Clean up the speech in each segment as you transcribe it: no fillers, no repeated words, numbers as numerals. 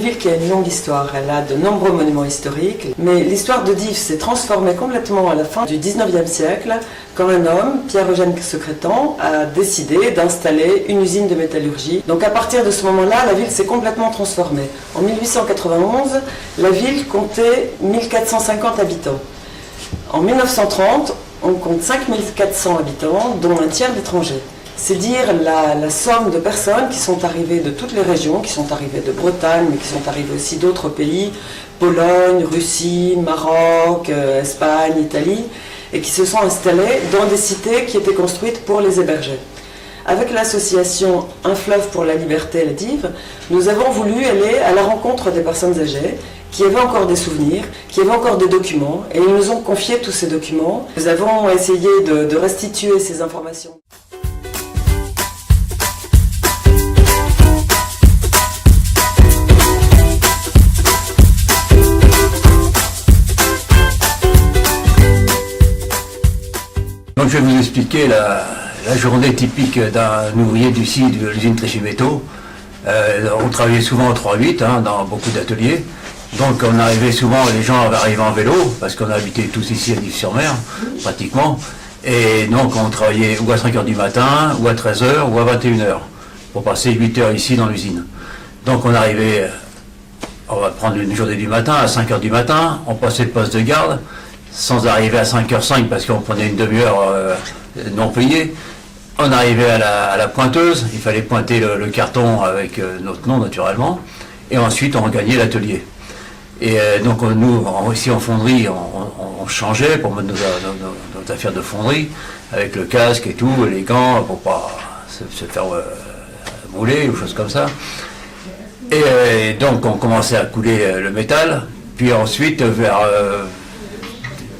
ville qui a une longue histoire, elle a de nombreux monuments historiques, mais l'histoire de Dives s'est transformée complètement à la fin du 19e siècle, quand un homme, Pierre-Eugène Secrétan, a décidé d'installer une usine de métallurgie. Donc à partir de ce moment-là, la ville s'est complètement transformée. En 1891, la ville comptait 1450 habitants. En 1930, on compte 5400 habitants, dont un tiers d'étrangers. C'est dire la somme de personnes qui sont arrivées de toutes les régions, qui sont arrivées de Bretagne, mais qui sont arrivées aussi d'autres pays, Pologne, Russie, Maroc, Espagne, Italie, et qui se sont installées dans des cités qui étaient construites pour les héberger. Avec l'association Un fleuve pour la liberté, la Dives, nous avons voulu aller à la rencontre des personnes âgées qui avaient encore des souvenirs, qui avaient encore des documents, et ils nous ont confié tous ces documents. Nous avons essayé de restituer ces informations. Donc je vais vous expliquer la journée typique d'un ouvrier du site de l'usine Tréchy-Métaux. On travaillait souvent en 3-8 dans beaucoup d'ateliers. Donc on arrivait souvent, les gens arrivaient en vélo, parce qu'on habitait tous ici à Dives-sur-Mer, pratiquement. Et donc on travaillait ou à 5h du matin, ou à 13h, ou à 21h, pour passer 8 heures ici dans l'usine. Donc on arrivait, on va prendre une journée du matin, à 5h du matin, on passait le poste de garde, sans arriver à 5h05 parce qu'on prenait une demi-heure non payée. On arrivait à la pointeuse, il fallait pointer le carton avec notre nom naturellement, et ensuite on regagnait l'atelier. Et donc nous, ici en fonderie, on changeait pour mettre nos affaires de fonderie, avec le casque et tout, les gants, pour pas se faire mouler ou choses comme ça. Et donc on commençait à couler le métal, puis ensuite vers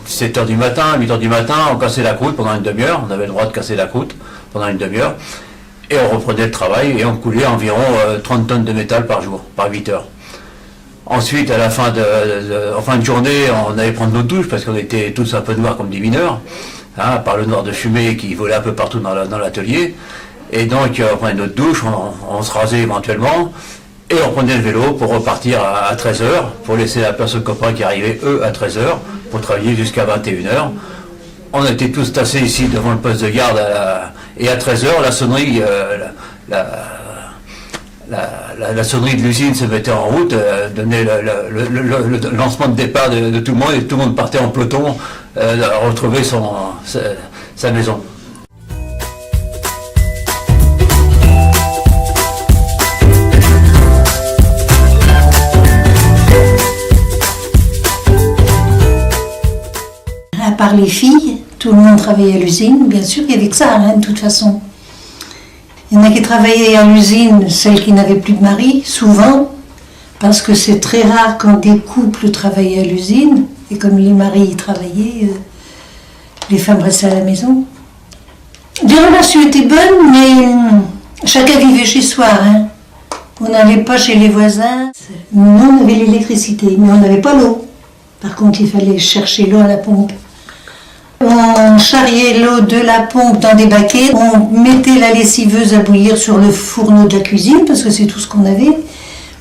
7h du matin, 8h du matin, on cassait la croûte pendant une demi-heure, on avait le droit de casser la croûte pendant une demi-heure, et on reprenait le travail et on coulait environ 30 tonnes de métal par jour, par 8 heures. Ensuite, à la fin en fin de journée, on allait prendre notre douche parce qu'on était tous un peu noirs comme des mineurs, par le noir de fumée qui volait un peu partout dans l'atelier. Et donc, on prenait notre douche, on se rasait éventuellement, et on prenait le vélo pour repartir à 13h, pour laisser la place aux copains qui arrivaient, eux, à 13h, pour travailler jusqu'à 21h. On était tous tassés ici devant le poste de garde, et à 13h, la sonnerie, la sonnerie de l'usine se mettait en route, donnait le lancement de départ de tout le monde, et tout le monde partait en peloton retrouver sa maison. À part les filles, tout le monde travaillait à l'usine, bien sûr, il n'y avait que ça, de toute façon. Il y en a qui travaillaient à l'usine, celles qui n'avaient plus de mari, souvent, parce que c'est très rare quand des couples travaillaient à l'usine, et comme les maris y travaillaient, les femmes restaient à la maison. Les relations étaient bonnes, mais chacun vivait chez soi. On n'allait pas chez les voisins. Nous, on avait l'électricité, mais on n'avait pas l'eau. Par contre, il fallait chercher l'eau à la pompe. On charriait l'eau de la pompe dans des baquets, on mettait la lessiveuse à bouillir sur le fourneau de la cuisine, parce que c'est tout ce qu'on avait,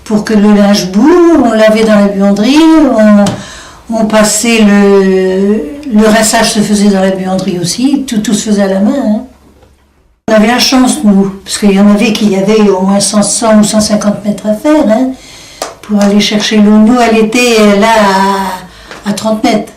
pour que le linge boue, on lavait dans la buanderie, on passait le rinçage se faisait dans la buanderie aussi, tout se faisait à la main. On avait la chance, nous, parce qu'il y en avait qui avaient au moins 100 ou 150 mètres à faire, pour aller chercher l'eau. Nous, elle était là à 30 mètres.